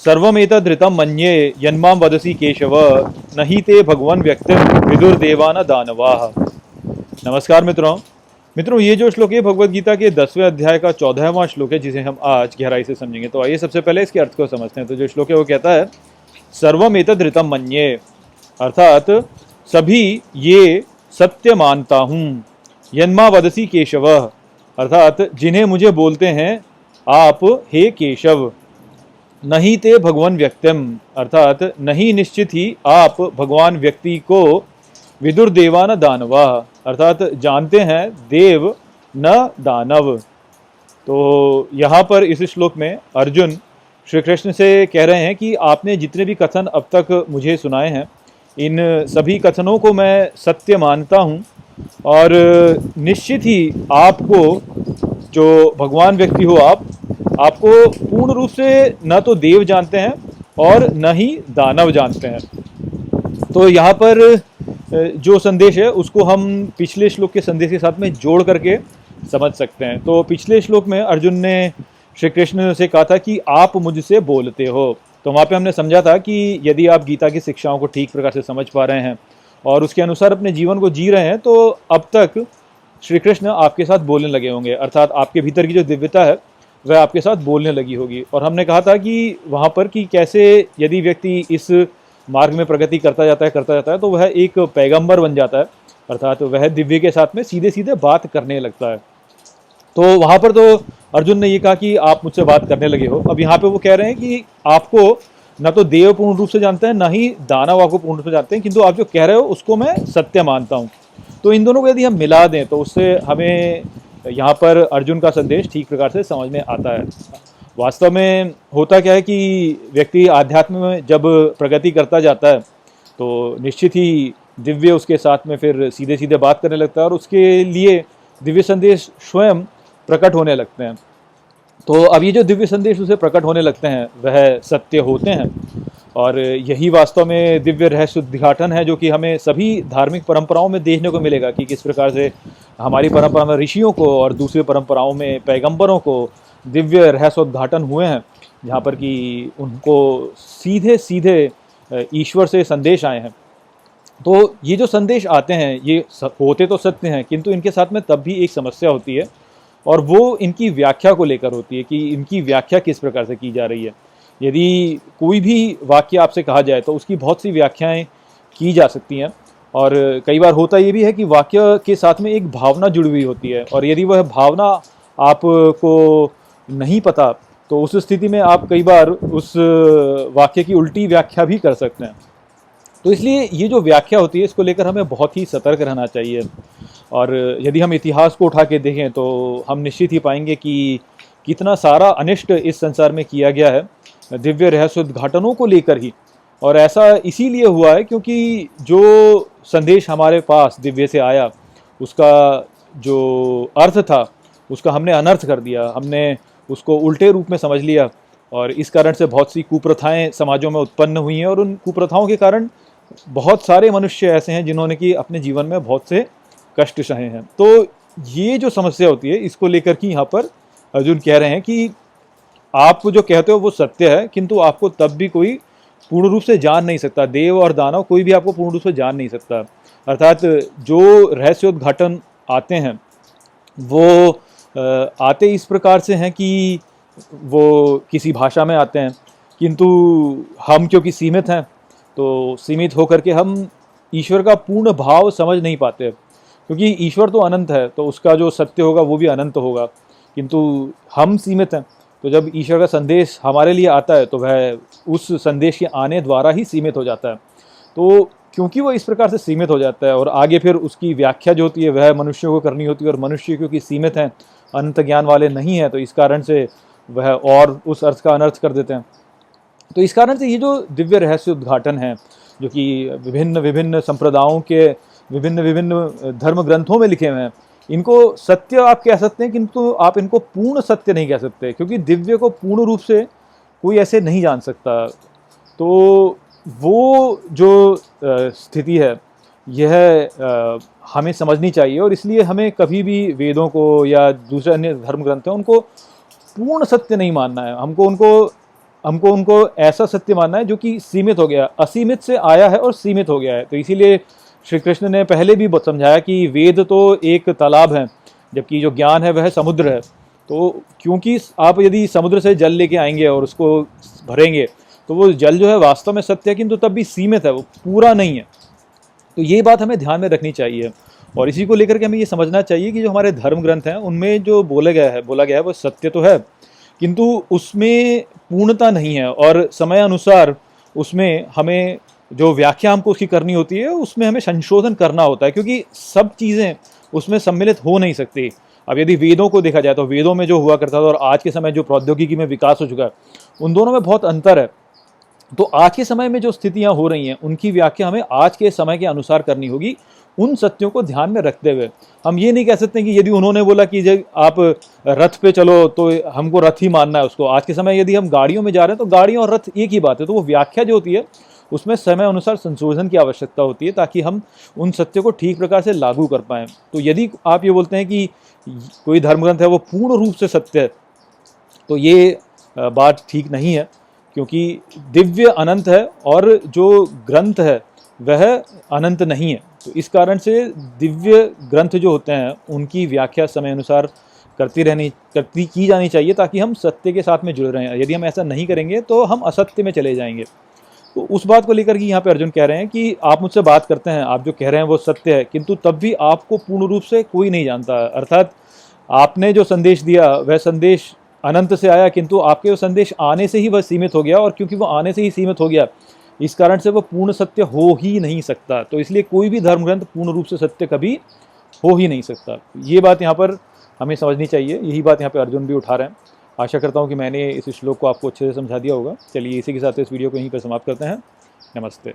सर्वमेतदृतं मन्ये यन्मां वदसि केशव न हि ते भगवन् व्यक्तिं विदुर्देवान दानवाः। नमस्कार मित्रों, ये जो श्लोक है भगवद गीता के 10वें अध्याय का 14वां श्लोक है, जिसे हम आज गहराई से समझेंगे। तो आइए सबसे पहले इसके अर्थ को समझते हैं। तो जो श्लोक है वो कहता है सर्वमेतदृतं मन्ये, अर्थात सभी ये सत्य मानता हूँ। यन्मा वदसि केशव, अर्थात जिन्हें मुझे बोलते हैं आप हे केशव। नहीं ते भगवान व्यक्तिम, अर्थात नहीं निश्चित ही आप भगवान व्यक्ति को विदुर देवान दानवा, अर्थात जानते हैं देव न दानव। तो यहाँ पर इस श्लोक में अर्जुन श्री कृष्ण से कह रहे हैं कि आपने जितने भी कथन अब तक मुझे सुनाए हैं, इन सभी कथनों को मैं सत्य मानता हूँ और निश्चित ही आपको, जो भगवान व्यक्ति हो आपको पूर्ण रूप से न तो देव जानते हैं और न ही दानव जानते हैं। तो यहाँ पर जो संदेश है उसको हम पिछले श्लोक के संदेश के साथ में जोड़ करके समझ सकते हैं। तो पिछले श्लोक में अर्जुन ने श्री कृष्ण से कहा था कि आप मुझसे बोलते हो। तो वहाँ पे हमने समझा था कि यदि आप गीता की शिक्षाओं को ठीक प्रकार से समझ पा रहे हैं और उसके अनुसार अपने जीवन को जी रहे हैं, तो अब तक श्री कृष्ण आपके साथ बोलने लगे होंगे, अर्थात आपके भीतर की जो दिव्यता है वह आपके साथ बोलने लगी होगी। और हमने कहा था कि वहाँ पर कि कैसे यदि व्यक्ति इस मार्ग में प्रगति करता जाता है तो वह एक पैगंबर बन जाता है, अर्थात वह दिव्य के साथ में सीधे सीधे बात करने लगता है। तो वहाँ पर तो अर्जुन ने ये कहा कि आप मुझसे बात करने लगे हो। अब यहाँ पे वो कह रहे हैं कि आपको न तो देव पूर्ण रूप से जानते हैं, न ही दानव आपको पूर्ण रूप से जानते हैं, किंतु आप जो कह रहे हो उसको मैं सत्य मानता हूँ। तो इन दोनों को यदि हम मिला दें तो उससे हमें यहाँ पर अर्जुन का संदेश ठीक प्रकार से समझ में आता है। वास्तव में होता क्या है कि व्यक्ति आध्यात्म में जब प्रगति करता जाता है तो निश्चित ही दिव्य उसके साथ में फिर सीधे सीधे बात करने लगता है और उसके लिए दिव्य संदेश स्वयं प्रकट होने लगते हैं। तो अब ये जो दिव्य संदेश उसे प्रकट होने लगते हैं वह सत्य होते हैं, और यही वास्तव में दिव्य रहस्य उद्घाटन है जो कि हमें सभी धार्मिक परंपराओं में देखने को मिलेगा कि किस प्रकार से हमारी परंपरा में ऋषियों को और दूसरी परंपराओं में पैगंबरों को दिव्य रहस्योद्घाटन हुए हैं, जहाँ पर कि उनको सीधे सीधे ईश्वर से संदेश आए हैं। तो ये जो संदेश आते हैं ये होते तो सत्य हैं, किंतु इनके साथ में तब भी एक समस्या होती है, और वो इनकी व्याख्या को लेकर होती है कि इनकी व्याख्या किस प्रकार से की जा रही है। यदि कोई भी वाक्य आपसे कहा जाए तो उसकी बहुत सी व्याख्याएं की जा सकती हैं, और कई बार होता ये भी है कि वाक्य के साथ में एक भावना जुड़ी हुई होती है, और यदि वह भावना आपको नहीं पता तो उस स्थिति में आप कई बार उस वाक्य की उल्टी व्याख्या भी कर सकते हैं। तो इसलिए ये जो व्याख्या होती है इसको लेकर हमें बहुत ही सतर्क रहना चाहिए। और यदि हम इतिहास को उठा के देखें तो हम निश्चित ही पाएंगे कि कितना सारा अनिष्ट इस संसार में किया गया है दिव्य रहस्योद्घाटनों को लेकर ही। और ऐसा इसीलिए हुआ है क्योंकि जो संदेश हमारे पास दिव्य से आया उसका जो अर्थ था उसका हमने अनर्थ कर दिया, हमने उसको उल्टे रूप में समझ लिया, और इस कारण से बहुत सी कुप्रथाएं समाजों में उत्पन्न हुई हैं, और उन कुप्रथाओं के कारण बहुत सारे मनुष्य ऐसे हैं जिन्होंने कि अपने जीवन में बहुत से कष्ट सहे हैं। तो ये जो समस्या होती है इसको लेकर कि यहाँ पर अर्जुन कह रहे हैं कि आप जो कहते हो वो सत्य है, किंतु आपको तब भी कोई पूर्ण रूप से जान नहीं सकता, देव और दानव कोई भी आपको पूर्ण रूप से जान नहीं सकता। अर्थात जो रहस्योद्घाटन आते हैं वो आते इस प्रकार से हैं कि वो किसी भाषा में आते हैं, किंतु हम क्योंकि सीमित हैं तो सीमित होकर के हम ईश्वर का पूर्ण भाव समझ नहीं पाते, क्योंकि ईश्वर तो अनंत है तो उसका जो सत्य होगा वो भी अनंत होगा, किंतु हम सीमित हैं। तो जब ईश्वर का संदेश हमारे लिए आता है तो वह उस संदेश के आने द्वारा ही सीमित हो जाता है। तो क्योंकि वो इस प्रकार से सीमित हो जाता है और आगे फिर उसकी व्याख्या जो होती है वह मनुष्यों को करनी होती है, और मनुष्य क्योंकि सीमित हैं, अनंत ज्ञान वाले नहीं हैं, तो इस कारण से वह और उस अर्थ का अनर्थ कर देते हैं। तो इस कारण से ये जो दिव्य रहस्य उद्घाटन है जो कि विभिन्न विभिन्न संप्रदायों के विभिन्न विभिन्न धर्म ग्रंथों में लिखे हुए हैं, इनको सत्य आप कह सकते हैं, किंतु आप इनको पूर्ण सत्य नहीं कह सकते, क्योंकि दिव्य को पूर्ण रूप से कोई ऐसे नहीं जान सकता। तो वो जो स्थिति है यह हमें समझनी चाहिए, और इसलिए हमें कभी भी वेदों को या दूसरे अन्य धर्म ग्रंथ हैं उनको पूर्ण सत्य नहीं मानना है। हमको उनको हमको उनको ऐसा सत्य मानना है जो कि सीमित हो गया, असीमित से आया है और सीमित हो गया है। तो इसीलिए श्री कृष्ण ने पहले भी समझाया कि वेद तो एक तालाब है, जबकि जो ज्ञान है वह समुद्र है। तो क्योंकि आप यदि समुद्र से जल लेके आएंगे और उसको भरेंगे तो वो जल जो है वास्तव में सत्य है, किंतु तब भी सीमित है, वो पूरा नहीं है। तो ये बात हमें ध्यान में रखनी चाहिए और इसी को लेकर के हमें ये समझना चाहिए कि जो हमारे धर्म ग्रंथ हैं उनमें जो बोला गया है वो सत्य तो है, किंतु उसमें पूर्णता नहीं है और समय अनुसार उसमें हमें जो व्याख्या हमको उसकी करनी होती है उसमें हमें संशोधन करना होता है, क्योंकि सब चीज़ें उसमें सम्मिलित हो नहीं सकती। अब यदि वेदों को देखा जाए तो वेदों में जो हुआ करता था और आज के समय जो प्रौद्योगिकी में विकास हो चुका है उन दोनों में बहुत अंतर है। तो आज के समय में जो स्थितियां हो रही हैं उनकी व्याख्या हमें आज के समय के अनुसार करनी होगी, उन सत्यों को ध्यान में रखते हुए। हम ये नहीं कह सकते कि यदि उन्होंने बोला कि जब आप रथ पे चलो तो हमको रथ ही मानना है उसको। आज के समय यदि हम गाड़ियों में जा रहे हैं तो गाड़ियों और रथ एक ही बात है। तो वो व्याख्या जो होती है उसमें समय अनुसार संशोधन की आवश्यकता होती है ताकि हम उन सत्यों को ठीक प्रकार से लागू कर पाएँ। तो यदि आप ये बोलते हैं कि कोई धर्मग्रंथ है वो पूर्ण रूप से सत्य है, तो ये बात ठीक नहीं है, क्योंकि दिव्य अनंत है और जो ग्रंथ है वह अनंत नहीं है। तो इस कारण से दिव्य ग्रंथ जो होते हैं उनकी व्याख्या समय अनुसार की जानी चाहिए ताकि हम सत्य के साथ में जुड़ रहे हैं। यदि हम ऐसा नहीं करेंगे तो हम असत्य में चले जाएंगे। तो उस बात को लेकर के यहाँ पे अर्जुन कह रहे हैं कि आप मुझसे बात करते हैं, आप जो कह रहे हैं वो सत्य है, किंतु तब भी आपको पूर्ण रूप से कोई नहीं जानता। अर्थात आपने जो संदेश दिया वह संदेश अनंत से आया, किंतु आपके वो संदेश आने से ही वह सीमित हो गया और क्योंकि वो आने से ही सीमित हो गया इस कारण से वो पूर्ण सत्य हो ही नहीं सकता। तो इसलिए कोई भी धर्म ग्रंथ पूर्ण रूप से सत्य कभी हो ही नहीं सकता। ये बात यहाँ पर हमें समझनी चाहिए, यही बात यहाँ पे अर्जुन भी उठा रहे हैं। आशा करता हूँ कि मैंने इस श्लोक को आपको अच्छे से समझा दिया होगा। चलिए इसी के साथ इस वीडियो को यहीं पर समाप्त करते हैं। नमस्ते।